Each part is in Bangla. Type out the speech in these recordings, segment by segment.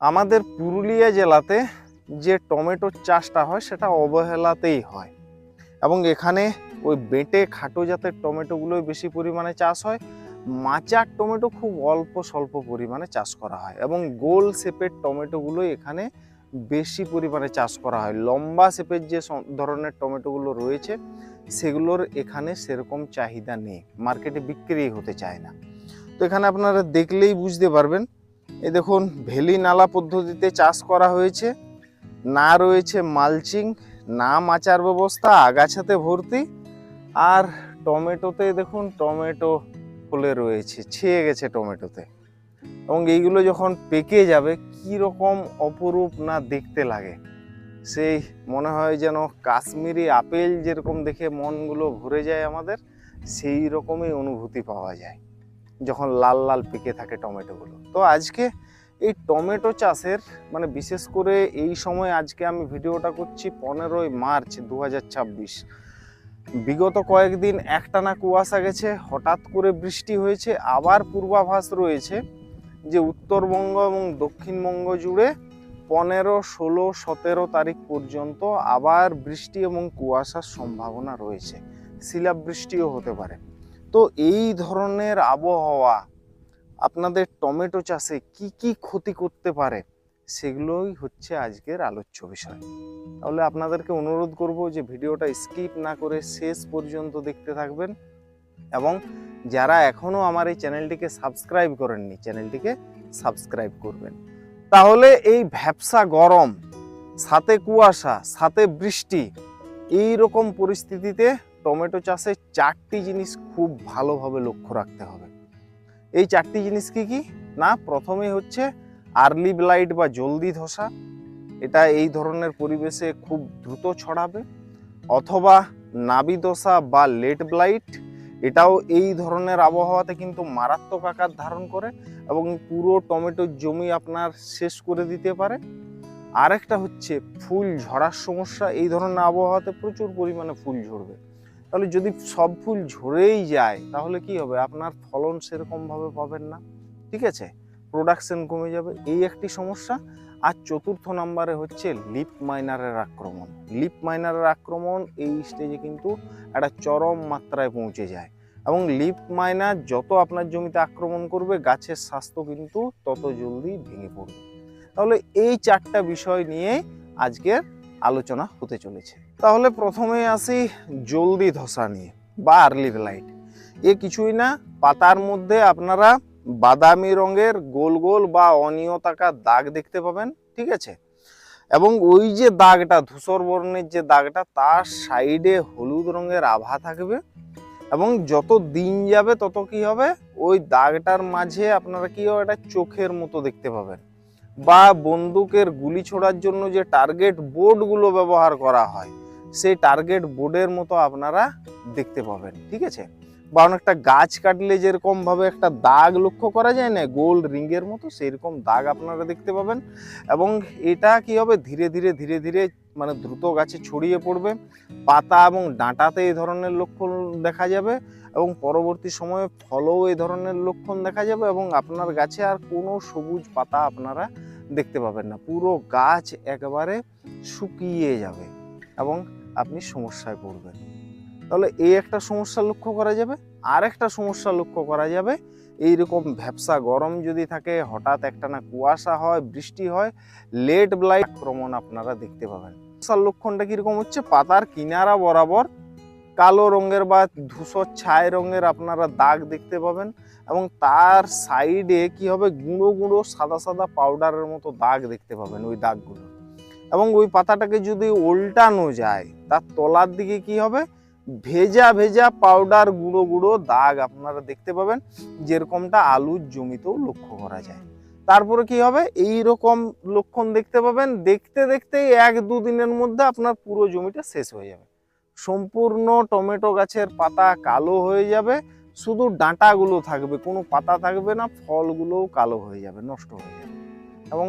আমাদের পুরুলিয়া জেলাতে যে টমেটোর চাষটা হয় সেটা অবহেলাতেই হয় এবং এখানে ওই বেঁটে খাটো জাতের টমেটোগুলোই বেশি পরিমাণে চাষ হয়। মাচার টমেটো খুব অল্প স্বল্প পরিমাণে চাষ করা হয় এবং গোল শেপের টমেটোগুলোই এখানে বেশি পরিমাণে চাষ করা হয়। লম্বা শেপের যে ধরনের টমেটোগুলো রয়েছে সেগুলোর এখানে সেরকম চাহিদা নেই, মার্কেটে বিক্রি হতে চায় না। তো এখানে আপনারা দেখলেই বুঝতে পারবেন, এই দেখুন ভেলি নালা পদ্ধতিতে চাষ করা হয়েছে, না রয়েছে মালচিং, না মাচার ব্যবস্থা, আগাছাতে ভর্তি। আর টমেটোতে দেখুন টমেটো ফলে রয়েছে, ছেয়ে গেছে টমেটোতে, এবং এইগুলো যখন পেকে যাবে কি রকম অপরূপ না দেখতে লাগে। সেই মনে হয় যেন কাশ্মীরি আপেল যেরকম দেখে মনগুলো ভরে যায় আমাদের, সেই রকমই অনুভূতি পাওয়া যায় যখন লাল লাল পেকে থাকে টমেটোগুলো। তো আজকে এই টমেটো চাষের বিশেষ করে এই সময় আজকে আমি ভিডিওটা করছি 15ই মার্চ 2026। বিগত কয়েকদিন একটানা কুয়াশা গেছে, হঠাৎ করে বৃষ্টি হয়েছে, আবার পূর্বাভাস রয়েছে যে উত্তরবঙ্গ এবং দক্ষিণবঙ্গ জুড়ে 15, 16, 17 তারিখ পর্যন্ত আবার বৃষ্টি এবং কুয়াশার সম্ভাবনা রয়েছে, শিলাবৃষ্টিও হতে পারে। তো এই ধরনের আবহাওয়া আপনাদের টমেটো চাষে কি কি ক্ষতি করতে পারে সেগুলোই হচ্ছে আজকের আলোচ্য বিষয়। তাহলে আপনাদেরকে অনুরোধ করব যে ভিডিওটা স্কিপ না করে শেষ পর্যন্ত দেখতে থাকবেন এবং যারা এখনো আমার এই চ্যানেলটিকে সাবস্ক্রাইব করেননি চ্যানেলটিকে সাবস্ক্রাইব করবেন। তাহলে এই ভ্যাপসা গরম, সাথে কুয়াশা, সাথে বৃষ্টি, এই রকম পরিস্থিতিতে টমেটো চাষে 4টি জিনিস খুব ভালোভাবে লক্ষ্য রাখতে হবে। এই 4টি জিনিস কি কি না, প্রথমে হচ্ছে আর্লি ব্লাইট বা জলদি ধসা, এটা এই ধরনের পরিবেশে খুব দ্রুত ছড়াবে। অথবা নাবি দশা বা লেট ব্লাইট, এটাও এই ধরনের আবহাওয়াতে কিন্তু মারাত্মক আকার ধারণ করে এবং পুরো টমেটোর জমি আপনার শেষ করে দিতে পারে। আরেকটা হচ্ছে ফুল ঝরার সমস্যা, এই ধরনের আবহাওয়াতে প্রচুর পরিমাণে ফুল ঝরবে। তাহলে যদি সব ফুল ঝরেই যায় তাহলে কি হবে, আপনার ফলন সেরকম ভাবে পাবেন না, ঠিক আছে, প্রোডাকশন কমে যাবে, এই একটি সমস্যা। আর চতুর্থ নম্বরে হচ্ছে লিপ মাইনারের আক্রমণ। লিপ মাইনারের আক্রমণ এই স্টেজে কিন্তু একটা চরম মাত্রায় পৌঁছে যায় এবং লিপ মাইনার যত আপনার জমিতে আক্রমণ করবে গাছের স্বাস্থ্য কিন্তু তত জলদি ভেঙে পড়বে। তাহলে এই 4টা বিষয় নিয়ে আজকের আলোচনা হতে চলেছে। তাহলে প্রথমে আসি জলদি ধসা নিয়ে বা আর্লি ব্লাইট। এ কিছুই না, পাতার মধ্যে আপনারা বাদামি রঙের গোল গোল বা অনিয়তাকার দাগ দেখতে পাবেন, ঠিক আছে, এবং ওই যে দাগটা ধূসর বর্ণের যে দাগটা তার সাইডে হলুদ রঙের আভা থাকবে এবং যত দিন যাবে তত কি হবে, ওই দাগটার মাঝে আপনারা কি হবে, একটা চোখের মতো দেখতে পাবেন। বা বন্দুকের গুলি ছোড়ার জন্য যে টার্গেট বোর্ডগুলো ব্যবহার করা হয় সেই টার্গেট বোর্ডের মতো আপনারা দেখতে পাবেন, ঠিক আছে। বা অনেকটা গাছ কাটলে যেরকম ভাবে একটা দাগ লক্ষ্য করা যায় না গোল রিংয়ের মতো, সেরকম দাগ আপনারা দেখতে পাবেন। এবং এটা কি হবে, ধীরে ধীরে ধীরে ধীরে দ্রুত গাছে ছড়িয়ে পড়বে, পাতা এবং ডাঁটাতে এই ধরনের লক্ষণ দেখা যাবে এবং পরবর্তী সময়ে ফলেও এই ধরনের লক্ষণ দেখা যাবে এবং আপনার গাছে আর কোনো সবুজ পাতা আপনারা দেখতে পাবেন না, পুরো গাছ একেবারে শুকিয়ে যাবে এবং আপনি সমস্যায় পড়বেন। তাহলে এই একটা সমস্যা লক্ষ্য করা যাবে। আর একটা সমস্যা লক্ষ্য করা যাবে, এইরকম ভ্যাপসা গরম যদি থাকে, হঠাৎ একটানা কুয়াশা হয়, বৃষ্টি হয়, লেট ব্লাইট আক্রমণ আপনারা দেখতে পাবেন। লক্ষণটা কিরকম হচ্ছে, পাতার কিনারা বরাবর কালো রঙের বা ধূসর ছাই রঙের আপনারা দাগ দেখতে পাবেন এবং তার সাইডে কি হবে, গুঁড়ো গুঁড়ো সাদা সাদা পাউডারের মতো দাগ দেখতে পাবেন ওই দাগগুলো। এবং ওই পাতাটাকে যদি উল্টানো যায় তার তলার দিকে কি হবে, ভেজা ভেজা পাউডার গুঁড়ো গুঁড়ো দাগ আপনারা দেখতে পাবেন, যেরকমটা আলুর জমিতেও লক্ষ্য করা যায়। তারপরে কি হবে, এই রকম লক্ষণ দেখতে পাবেন, দেখতে দেখতে 1-2 দিনের মধ্যে আপনার পুরো জমিটা শেষ হয়ে যাবে, সম্পূর্ণ টমেটো গাছের পাতা কালো হয়ে যাবে, শুধু ডাঁটাগুলো থাকবে, কোনো পাতা থাকবে না, ফলগুলোও কালো হয়ে যাবে, নষ্ট হয়ে যাবে এবং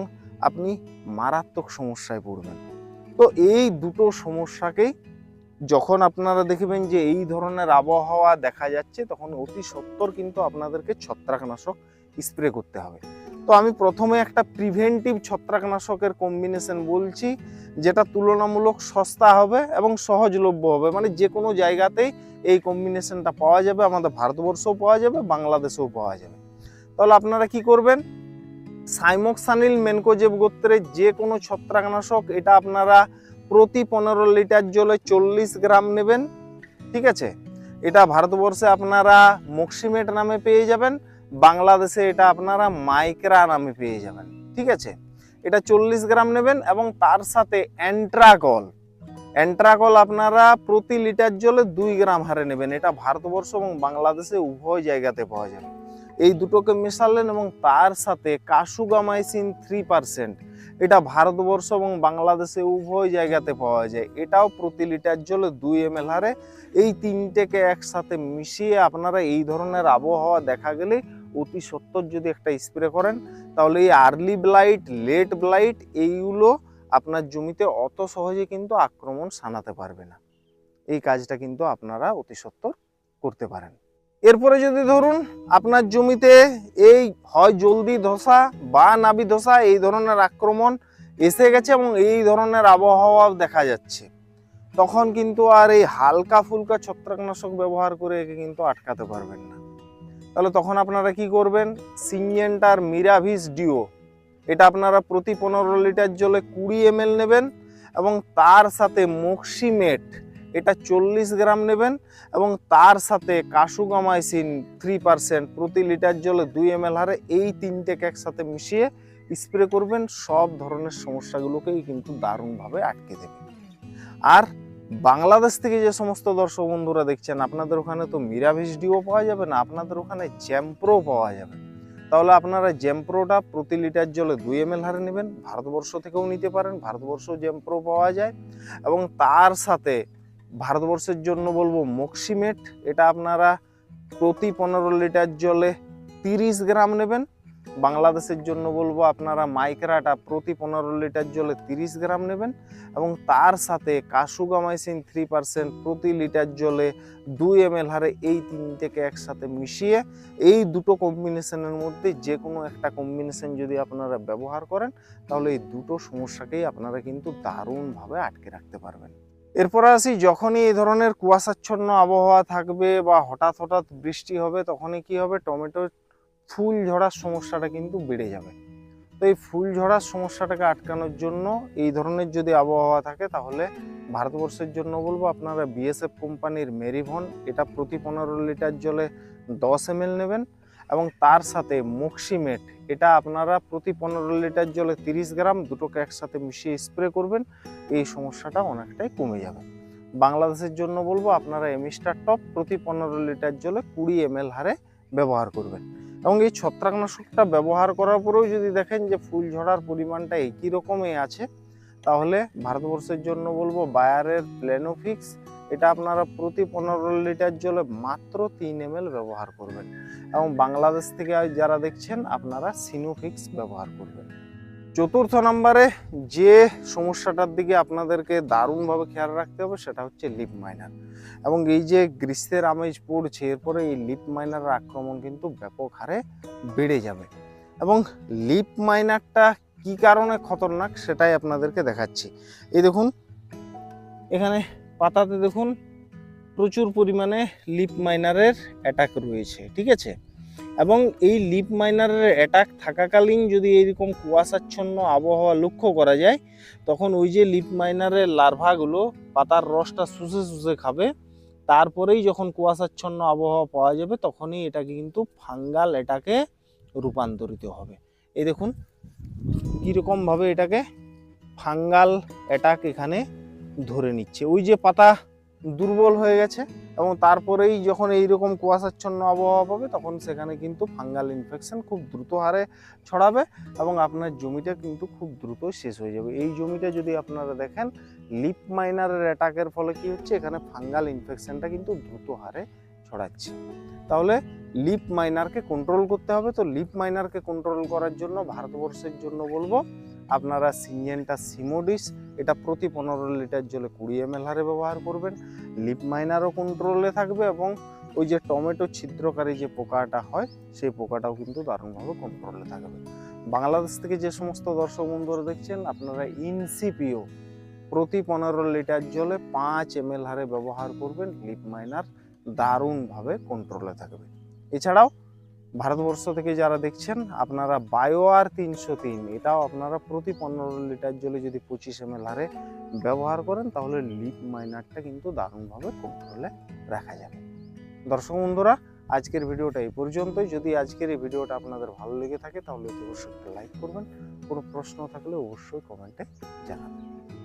আপনি মারাত্মক সমস্যায় পড়বেন। তো এই দুটো সমস্যাকেই যখন আপনারা দেখবেন যে এই ধরনের আবহাওয়া দেখা যাচ্ছে তখন অতি সত্বর কিন্তু আপনাদেরকে ছত্রাকনাশক স্প্রে করতে হবে। তো আমি প্রথমে একটা প্রিভেন্টিভ ছত্রাকনাশকের কম্বিনেশন বলছি, যেটা তুলনামূলক সস্তা হবে এবং সহজলভ্য হবে, মানে যে কোনো জায়গাতেই এই কম্বিনেশনটা পাওয়া যাবে, আমাদের ভারতবর্ষেও পাওয়া যাবে, বাংলাদেশেও পাওয়া যাবে। তাহলে আপনারা কি করবেন, সাইমোক্সানিল ম্যানকোজেব গোত্রের যে কোনো ছত্রাকনাশক, এটা আপনারা প্রতি 15 লিটার জলে 40 গ্রাম নেবেন। ঠিক আছে, এটা ভারতবর্ষে আপনারা মক্সিমেট নামে পেয়ে যাবেন, বাংলাদেশে এটা আপনারা মাইক্রা নামে পেয়ে যাবেন। ঠিক আছে, এটা 40 গ্রাম নেবেন এবং তার সাথে অ্যান্ট্রাকল আপনারা প্রতি লিটার জলে 2 গ্রাম হারে নেবেন। এটা ভারতবর্ষ এবং বাংলাদেশে উভয় জায়গাতে পাওয়া যাবে। এই দুটোকে মেশালেন এবং তার সাথে কাসুগামাইসিন 3%, এটা ভারতবর্ষ এবং বাংলাদেশে উভয় জায়গাতে পাওয়া যায়, এটাও প্রতি লিটার জলে 2 ml হারে। এই তিনটেকে একসাথে মিশিয়ে আপনারা এই ধরনের আবহাওয়া দেখা গেলে অতি সত্বর যদি একটা স্প্রে করেন, তাহলে এই আর্লি ব্লাইট, লেট ব্লাইট এইগুলো আপনার জমিতে অত সহজে কিন্তু আক্রমণ শানাতে পারবে না। এই কাজটা কিন্তু আপনারা অতি সত্বর করতে পারেন। এরপরে যদি ধরুন আপনার জমিতে এই হয় জলদি ধসা বা নাবি ধসা এই ধরনের আক্রমণ এসে গেছে এবং এই ধরনের আবহাওয়া দেখা যাচ্ছে, তখন কিন্তু আর এই হালকা ফুলকা ছত্রাকনাশক ব্যবহার করে একে কিন্তু আটকাতে পারবেন না। তাহলে তখন আপনারা কি করবেন, সিনজেন্টার মিরাভিস ডিও, এটা আপনারা প্রতি 15 লিটার জলে 20 ml নেবেন এবং তার সাথে মক্সিমেট, এটা 40 গ্রাম নেবেন এবং তার সাথে কাসুগামাইসিন 3% প্রতি লিটার জলে 2 ml হারে, এই তিনটেকে একসাথে মিশিয়ে স্প্রে করবেন। সব ধরনের সমস্যাগুলোকেই কিন্তু দারুণভাবে আটকে দেবে। আর বাংলাদেশ থেকে যে সমস্ত দর্শক বন্ধুরা দেখছেন, আপনাদের ওখানে তো মিরাভিস ডিও পাওয়া যাবে না, আপনাদের ওখানে জ্যাম্প্রো পাওয়া যাবে। তাহলে আপনারা জ্যাম্প্রোটা প্রতি লিটার জলে 2 ml হারে নেবেন। ভারতবর্ষ থেকেও নিতে পারেন, ভারতবর্ষেও জ্যাম্প্রো পাওয়া যায়। এবং তার সাথে ভারতবর্ষের জন্য বলবো মক্সিমেট, এটা আপনারা প্রতি 15 লিটার জলে 30 গ্রাম নেবেন। বাংলাদেশের জন্য বলবো আপনারা মাইক্রাটা প্রতি 15 লিটার জলে 30 গ্রাম নেবেন এবং তার সাথে কাসুগামাইসিন 3% প্রতি লিটার জলে 2 ml হারে, এই তিনটেকে একসাথে মিশিয়ে এই দুটো কম্বিনেশনের মধ্যে যে কোনো একটা কম্বিনেশন যদি আপনারা ব্যবহার করেন, তাহলে এই দুটো সমস্যাকেই আপনারা কিন্তু দারুণভাবে আটকে রাখতে পারবেন। এরপরে আসি, যখনই এই ধরনের কুয়াশাচ্ছন্ন আবহাওয়া থাকবে বা হঠাৎ হঠাৎ বৃষ্টি হবে, তখনই কি হবে, টমেটোর ফুল ঝরার সমস্যাটা কিন্তু বেড়ে যাবে। তো এই ফুল ঝরার সমস্যাটাকে আটকানোর জন্য এই ধরনের যদি আবহাওয়া থাকে, তাহলে ভারতবর্ষের জন্য বলবো আপনারা বিএসএফ কোম্পানির মেরিভন, এটা প্রতি 15 লিটার জলে 10 ml নেবেন এবং তার সাথে মক্সিমেট, এটা আপনারা প্রতি 15 লিটার জলে 30 গ্রাম, দুটোকে একসাথে মিশিয়ে স্প্রে করবেন। এই সমস্যাটা অনেকটাই কমে যাবে। বাংলাদেশের জন্য বলবো আপনারা এমিস্টার টপ প্রতি 15 লিটার জলে 20 ml হারে ব্যবহার করবেন। এবং এই ছত্রাকনাশকটা ব্যবহার করার পরেও যদি দেখেন যে ফুল ঝরার পরিমাণটা একই রকমই আছে, তাহলে ভারতবর্ষের জন্য বলবো বায়ারের প্ল্যানোফিক্স, এটা আপনারা প্রতি 15 লিটার জলে মাত্র 3 ml ব্যবহার করবেন। এবং বাংলাদেশ থেকে যারা দেখছেন আপনারা সিনোফিক্স ব্যবহার করবেন। চতুর্থ নম্বরে যে সমস্যাটার দিকে আপনাদেরকে দারুণভাবে খেয়াল রাখতে হবে, সেটা হচ্ছে লিপ মাইনার। এবং এই যে গ্রীষ্মের আমেজ পড়ছে, এরপরে এই লিপ মাইনারের আক্রমণ কিন্তু ব্যাপক হারে বেড়ে যাবে। এবং লিপ মাইনারটা কি কারণে খতরনাক সেটাই আপনাদেরকে দেখাচ্ছি। এই দেখুন, এখানে পাতাতে দেখুন প্রচুর পরিমাণে লিপ মাইনারের অ্যাটাক রয়েছে। ঠিক আছে, এবং এই লিপ মাইনারের অ্যাটাক থাকাকালীন যদি এইরকম কুয়াশাচ্ছন্ন আবহাওয়া লক্ষ্য করা যায়, তখন ওই যে লিপ মাইনারের লার্ভাগুলো পাতার রসটা শুষে শুষে খাবে। তারপরেই যখন কুয়াশাচ্ছন্ন আবহাওয়া পাওয়া যাবে, তখনই এটাকে কিন্তু ফাঙ্গাল অ্যাটাকে রূপান্তরিত হবে। এই দেখুন কীরকমভাবে এটাকে ফাঙ্গাল অ্যাটাক এখানে ধরে নিচ্ছে। ওই যে পাতা দুর্বল হয়ে গেছে এবং তারপরেই যখন এইরকম কুয়াশাচ্ছন্ন আবহাওয়া পাবে, তখন সেখানে কিন্তু ফাঙ্গাল ইনফেকশন খুব দ্রুত হারে ছড়াবে এবং আপনার জমিটা কিন্তু খুব দ্রুত শেষ হয়ে যাবে। এই জমিটা যদি আপনারা দেখেন, লিপ মাইনারের অ্যাটাকের ফলে কি হচ্ছে, এখানে ফাঙ্গাল ইনফেকশনটা কিন্তু দ্রুত হারে ছড়াচ্ছে। তাহলে লিপ মাইনারকে কন্ট্রোল করতে হবে। তো লিপ মাইনারকে কন্ট্রোল করার জন্য ভারতবর্ষের জন্য বলবো আপনারা সিনজেন্টা সিমোডিস, এটা প্রতি 15 লিটার জলে 20 ml হারে ব্যবহার করবেন। লিপ মাইনারও কন্ট্রোলে থাকবে এবং ওই যে টমেটো ছিদ্রকারী যে পোকাটা হয়, সেই পোকাটাও কিন্তু দারুণভাবে কন্ট্রোলে থাকবে। বাংলাদেশ থেকে যে সমস্ত দর্শক বন্ধুরা দেখছেন, আপনারা ইনসিপিও প্রতি 15 লিটার জলে 5 ml হারে ব্যবহার করবেন। লিপ মাইনার দারুণভাবে কন্ট্রোলে থাকবে। এছাড়াও ভারতবর্ষ থেকে যারা দেখছেন, আপনারা বায়োআর 303 এটাও আপনারা প্রতি 15 লিটার জলে যদি 25 ml হারে ব্যবহার করেন, তাহলে লিপ মাইনারটা কিন্তু দারুণভাবে কন্ট্রোলে রাখা যাবে। দর্শক বন্ধুরা, আজকের ভিডিওটা এই পর্যন্তই। যদি আজকের এই ভিডিওটা আপনাদের ভালো লেগে থাকে, তাহলে অবশ্যই একটা লাইক করবেন। কোনো প্রশ্ন থাকলে অবশ্যই কমেন্টে জানাবেন।